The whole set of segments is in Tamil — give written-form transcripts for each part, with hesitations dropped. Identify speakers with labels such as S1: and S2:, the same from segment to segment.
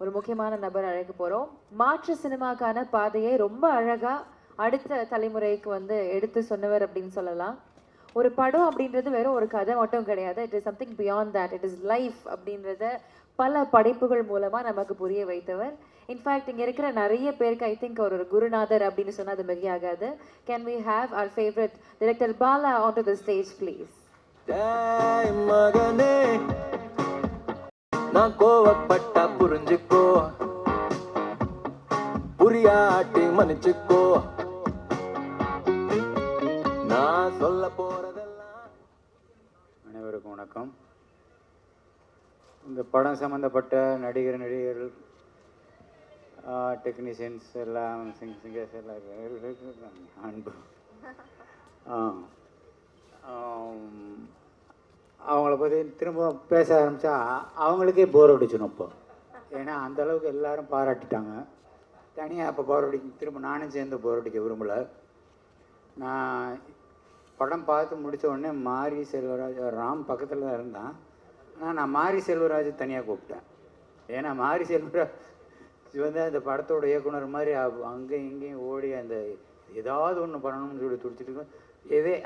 S1: ஒரு முக்கியமான நபர் அழைக்க போறோம். மாற்று சினிமாக்கான பாதையை ரொம்ப அழகா அடுத்த தலைமுறைக்கு வந்து எடுத்து சொன்னவர் அப்படின்னு சொல்லலாம். ஒரு படம் அப்படின்றது வெறும் ஒரு கதை மட்டும் கிடையாது. It is something beyond that. It is life அப்படின்றத பல படைப்புகள் மூலமா நமக்கு புரிய வைத்தவர். இன்ஃபேக்ட் இங்க இருக்கிற நிறைய பேருக்கு ஐ திங்க் ஒரு குருநாதர் அப்படின்னு சொன்னா அது மிகையாகாது. Can we have our favourite director Bala on to the stage please?
S2: மகனே நான் கோவப்பட்டா புரிஞ்சுக்கோ, புரியாட்டி மன்னிச்சுக்கோ, நான் சொல்ல போறதெல்லாம்.
S3: அனைவருக்கும் வணக்கம். இந்த படம் சம்மந்தப்பட்ட நடிகர்கள், டெக்னீஷியன்ஸ் எல்லாம், சிங்கர்ஸ் எல்லாம் அன்பு, அவங்கள பற்றி திரும்ப பேச ஆரம்பித்தா அவங்களுக்கே போர் அடிச்சிடும் இப்போ. ஏன்னா அந்தளவுக்கு எல்லோரும் பாராட்டிட்டாங்க. தனியாக இப்போ போர் அடிக்க திரும்ப நானும் சேர்ந்து போர் அடிக்க விரும்பலை. நான் படம் பார்த்து முடித்த உடனே மாரி செல்வராஜ், ராம் பக்கத்தில் தான் இருந்தான். ஆனால் நான் மாரி செல்வராஜ் தனியாக கூப்பிட்டேன். ஏன்னா மாரி செல்வராஜ் வந்து அந்த படத்தோட இயக்குனர் மாதிரி அங்கேயும் இங்கேயும் ஓடி அந்த ஏதாவது ஒன்று பண்ணணும்னு சொல்லி துடிச்சிட்டு இருக்கோம்.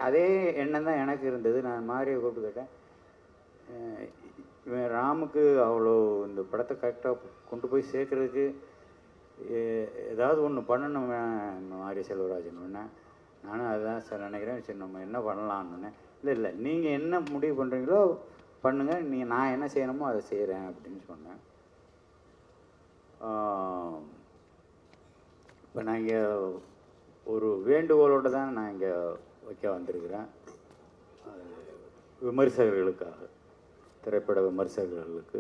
S3: அதே எண்ணம் தான் எனக்கு இருந்தது. நான் மாரியை கூப்பிட்டு கேட்டேன், இவன் ராமுக்கு அவ்வளோ இந்த படத்தை கரெக்டாக கொண்டு போய் சேர்க்குறதுக்கு ஏதாவது ஒன்று பண்ணணும் மாரி செல்வராஜன். நானும் அதுதான் சார் நினைக்கிறேன். சரி நம்ம என்ன பண்ணலான்னு. இல்லை நீங்கள் என்ன முடிவு பண்ணுறீங்களோ பண்ணுங்கள், நான் என்ன செய்யணுமோ அதை செய்கிறேன் அப்படின்னு சொன்னேன். இப்போ நான் இங்கே ஒரு வேண்டுகோளோடு தான் நான் இங்கே வைக்க வந்திருக்கிறேன். விமர்சகர்களுக்காக, திரைப்பட விமர்சகர்களுக்கு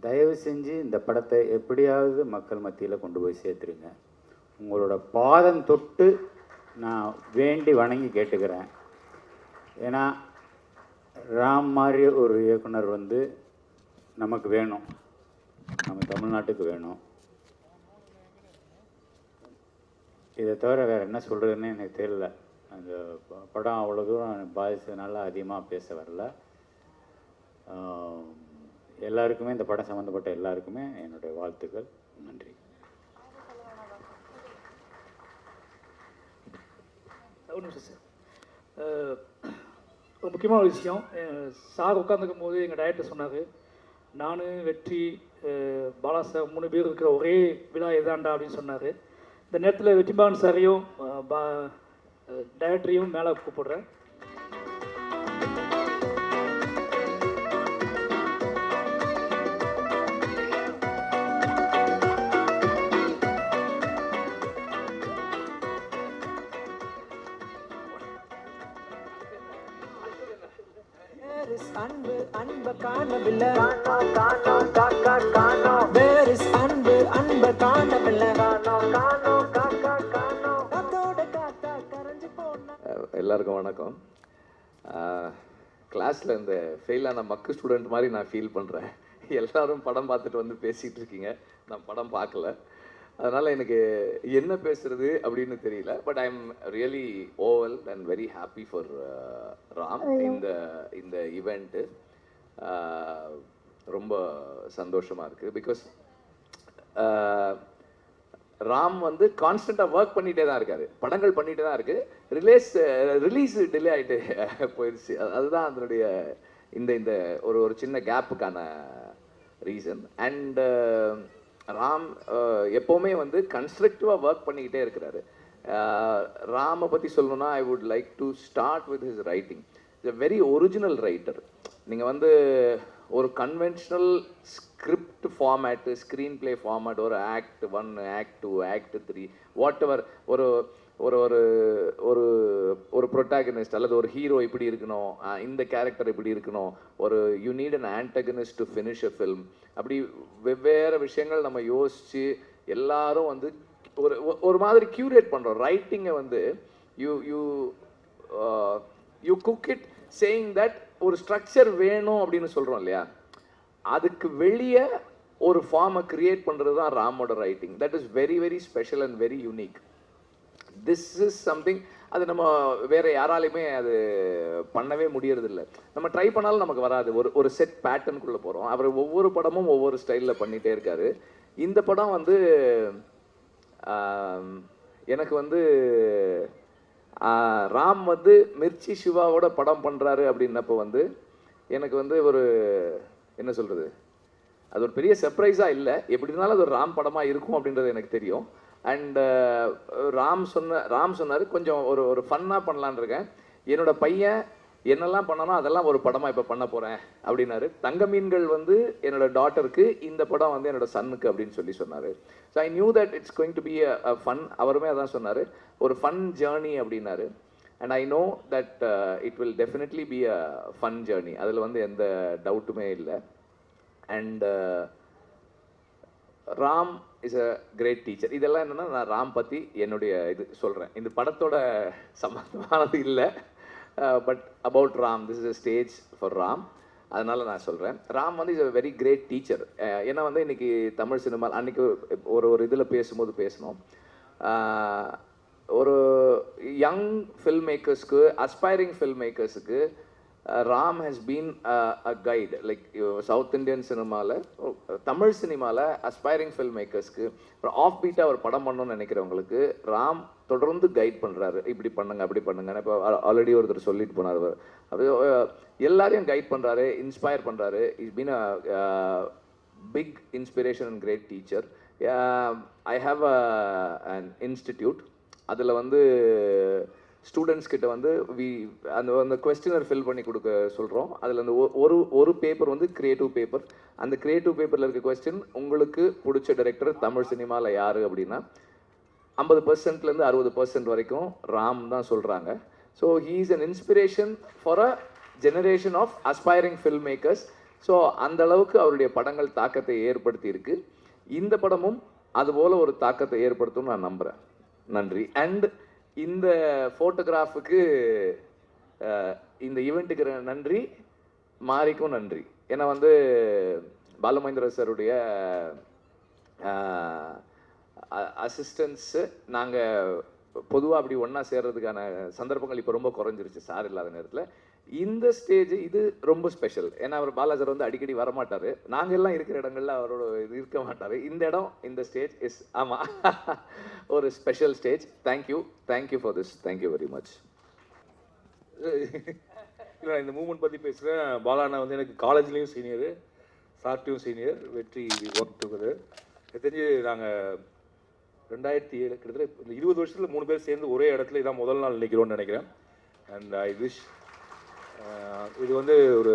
S3: தயவு செஞ்சு இந்த படத்தை எப்படியாவது மக்கள் மத்தியில் கொண்டு போய் சேர்த்துருங்க. உங்களோட பாதம் தொட்டு நான் வேண்டி வணங்கி கேட்டுக்கிறேன். ஏன்னா ராம் மாதிரி ஒரு இயக்குனர் வந்து நமக்கு வேணும், நம்ம தமிழ்நாட்டுக்கு வேணும். இதை தவிர வேறு என்ன சொல்கிறதுன்னு எனக்கு தெரியல. அந்த படம் அவ்வளோ தூரம் பாதித்ததுனால அதிகமாக பேச வரல. எல்லாருக்குமே, இந்த படம் சம்மந்தப்பட்ட எல்லாருக்குமே என்னுடைய வாழ்த்துக்கள். நன்றி.
S4: ஒரு நிமிஷம் சார். ஒரு முக்கியமான ஒரு விஷயம், சார் உட்காந்துக்கும் போது எங்கள் டைரக்டர் சொன்னார், நான் வெற்றி பாலா சார் 3 பேர் இருக்கிற ஒரே விழா எதாண்டா அப்படின்னு சொன்னார். இந்த நேரத்தில் வெற்றிமான் சாரையும் டைரக்டரையும் மேலே கூப்பிடுறேன்.
S5: அன்பு அன்ப காணவில்லை, வேர் இஸ் அன்பு அன்ப காணவில்லை,
S6: எல்லாருக்கும் வணக்கம். கிளாஸில் இந்த ஃபெயிலான மக்கு ஸ்டூடெண்ட் மாதிரி நான் ஃபீல் பண்ணுறேன். எல்லோரும் படம் பார்த்துட்டு வந்து பேசிகிட்டு இருக்கீங்க, நான் படம் பார்க்கல. அதனால் எனக்கு என்ன பேசுகிறது அப்படின்னு தெரியல. But I am really overwhelmed and very happy for Ram. இந்த ஈவெண்ட்டு ரொம்ப சந்தோஷமாக இருக்குது. பிகாஸ் ராம் வந்து கான்ஸ்டண்ட்டாக ஒர்க் பண்ணிகிட்டே தான் இருக்கார், படங்கள் பண்ணிகிட்டே தான் இருக்குது. ரிலீஸ் டிலே ஆகிட்டு போயிடுச்சு. அதுதான் அதனுடைய இந்த ஒரு சின்ன கேப்புக்கான ரீசன். அண்ட் ராம் எப்போவுமே வந்து கன்ஸ்ட்ரக்டிவாக ஒர்க் பண்ணிக்கிட்டே இருக்கிறாரு. ராமை பற்றி சொல்லணுன்னா I would like to start with his writing. Is a very original writer. நீங்கள் வந்து ஒரு conventional script format, screen play format, ஒரு act 1, act 2, act 3, what ever, ஒரு ஒரு ஒரு ஒரு ஒரு ப்ரொட்டாகனிஸ்ட் அல்லது ஒரு ஹீரோ இப்படி இருக்கணும், இந்த கேரக்டர் இப்படி இருக்கணும், ஒரு you need an antagonist to finish a film, அப்படி வெவ்வேறு விஷயங்கள் நம்ம யோசித்து எல்லாரும் வந்து ஒரு மாதிரி க்யூரேட் பண்ணுறோம். ரைட்டிங்கை வந்து you you you cook it saying that ஒரு ஸ்ட்ரக்சர் வேணும் அப்படின்னு சொல்கிறோம் இல்லையா, அதுக்கு வெளியே ஒரு ஃபார்மை கிரியேட் பண்ணுறது தான் ராமோட writing. That is very very special and very unique. This is something அது நம்ம வேற யாராலையுமே அது பண்ணவே முடியறதில்ல. நம்ம ட்ரை பண்ணாலும் நமக்கு வராது. ஒரு செட் பேட்டர்னுக்குள்ளே போகிறோம். அவர் ஒவ்வொரு படமும் ஒவ்வொரு ஸ்டைலில் பண்ணிகிட்டே இருக்காரு. இந்த படம் வந்து எனக்கு வந்து ராம் வந்து மிர்ச்சி சிவாவோட படம் பண்ணுறாரு அப்படின்னப்போ வந்து எனக்கு வந்து ஒரு என்ன சொல்கிறது, அது ஒரு பெரிய சர்ப்ரைஸாக இல்லை. எப்படி இருந்தாலும் அது ஒரு ராம் படமாக இருக்கும் அப்படின்றது எனக்கு தெரியும். அண்ட் ராம் சொன்னார் கொஞ்சம் ஒரு ஃபன்னாக பண்ணலான் இருக்கேன், என்னோட பையன் என்னெல்லாம் பண்ணனோ அதெல்லாம் ஒரு படமாக இப்போ பண்ண போகிறேன் அப்படின்னாரு. தங்க மீன்கள் வந்து என்னோட டாட்டருக்கு, இந்த படம் வந்து என்னோட சன்னுக்கு அப்படின்னு சொன்னார். So I knew that it's going to be a fun. அவருமே அதான் சொன்னார், ஒரு ஃபன் ஜேர்னி அப்படின்னாரு. And I know that it will definitely be a fun journey, அதில் வந்து எந்த டவுட்டுமே இல்லை. And Ram is a great teacher. இதெல்லாம் என்னென்னா நான் ராம் பற்றி என்னுடைய இது சொல்கிறேன், இந்த படத்தோட சம்பந்தமானது இல்லை. But about Ram, this is a stage for Ram, அதனால் நான் சொல்கிறேன். ராம் வந்து is a very great teacher. ஏன்னா வந்து இன்றைக்கி தமிழ் சினிமா அன்றைக்கி ஒரு இதில் பேசும்போது பேசணும், ஒரு யங் ஃபில்ம் மேக்கர்ஸ்க்கு, அஸ்பைரிங் ஃபில்ம் மேக்கர்ஸுக்கு Ram has been a guide. Like South Indian சினிமாவில், தமிழ் சினிமாவில் அஸ்பைரிங் ஃபில்ம் மேக்கர்ஸ்க்கு அப்புறம் ஆஃப் பீட்டாக ஒரு படம் பண்ணணும்னு நினைக்கிறவங்களுக்கு ராம் தொடர்ந்து கைட் பண்ணுறாரு. இப்படி பண்ணுங்க அப்படி பண்ணுங்க. இப்போ ஆல்ரெடி ஒருத்தர் சொல்லிட்டு போனார், அவர் அப்படி எல்லாரையும் கைட் பண்ணுறாரு, இன்ஸ்பயர் பண்ணுறாரு. Is been a big inspiration and great teacher. I have an institute. அதில் வந்து ஸ்டூடெண்ட்ஸ் கிட்ட வந்து அந்த கொஸ்டினர் ஃபில் பண்ணி கொடுக்க சொல்கிறோம். அதில் அந்த ஒரு பேப்பர் வந்து கிரியேட்டிவ் பேப்பர். அந்த கிரியேட்டிவ் பேப்பரில் இருக்க கொஸ்டின், உங்களுக்கு பிடிச்ச டைரக்டர் தமிழ் சினிமாவில் யார் அப்படின்னா 50%லேருந்து 60% வரைக்கும் ராம் தான் சொல்கிறாங்க. So he is an inspiration for a generation of aspiring film makers. ஸோ அந்த அளவுக்கு அவருடைய படங்கள் தாக்கத்தை ஏற்படுத்தி இருக்கு. இந்த படமும் அதுபோல் ஒரு தாக்கத்தை ஏற்படுத்தும்னு நான் நம்புகிறேன். நன்றி. அண்ட் இந்த ஃபோட்டோகிராஃபுக்கு, இந்த ஈவெண்ட்டுக்கு நன்றி, மாரிக்கும் நன்றி. ஏன்னா வந்து பாலுமகேந்திர சாருடைய அசிஸ்டன்ஸு, நாங்கள் பொதுவாக அப்படி ஒன்றா சேர்றதுக்கான சந்தர்ப்பங்கள் இப்போ ரொம்ப குறைஞ்சிருச்சு சார் இல்லாத நேரத்தில். இந்த ஸ்டேஜ் இது ரொம்ப ஸ்பெஷல். ஏன்னா அவர் பாலாஜர் வந்து அடிக்கடி வரமாட்டார், நாங்கள் எல்லாம் இருக்கிற இடங்கள்ல அவரோட இது இருக்க மாட்டார். இந்த இடம், இந்த ஸ்டேஜ் இஸ் ஆமாம் ஒரு special stage. Thank you for this. Thank you very much.
S7: இல்லை, இந்த மூமெண்ட் பற்றி பேசுகிறேன். பாலாண்ணா வந்து எனக்கு காலேஜ்லேயும் சீனியரு, சார்ட்டையும் சீனியர், வெற்றி ஒர்க் டுகெதர். தெரிஞ்சு நாங்கள் 2007 கிட்டத்தட்ட இந்த 20 வருஷத்தில் 3 பேர் சேர்ந்து ஒரே இடத்துல இதான் முதல் நாள் நினைக்கிறோன்னு நினைக்கிறேன். அண்ட் ஐ விஷ் இது வந்து ஒரு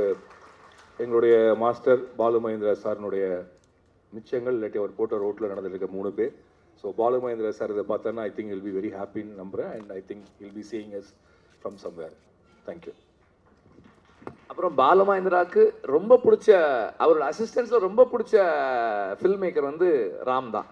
S7: எங்களுடைய மாஸ்டர் பாலுமகேந்திரா சாரினுடைய மிச்சங்கள், இல்லாட்டி அவர் போட்ட ரோட்டில் நடந்துருக்க 3 பேர். ஸோ பாலுமகேந்திரா சார் இதை பார்த்தோன்னா I think will be very ஹாப்பின்னு நம்புகிறேன். And I think will be seeing us from somewhere. Thank you.
S6: அப்புறம் பாலுமகேந்திராவுக்கு ரொம்ப பிடிச்ச, அவரோட அசிஸ்டன்ஸில் ரொம்ப பிடிச்ச ஃபில்ம் மேக்கர் வந்து ராம் தான்.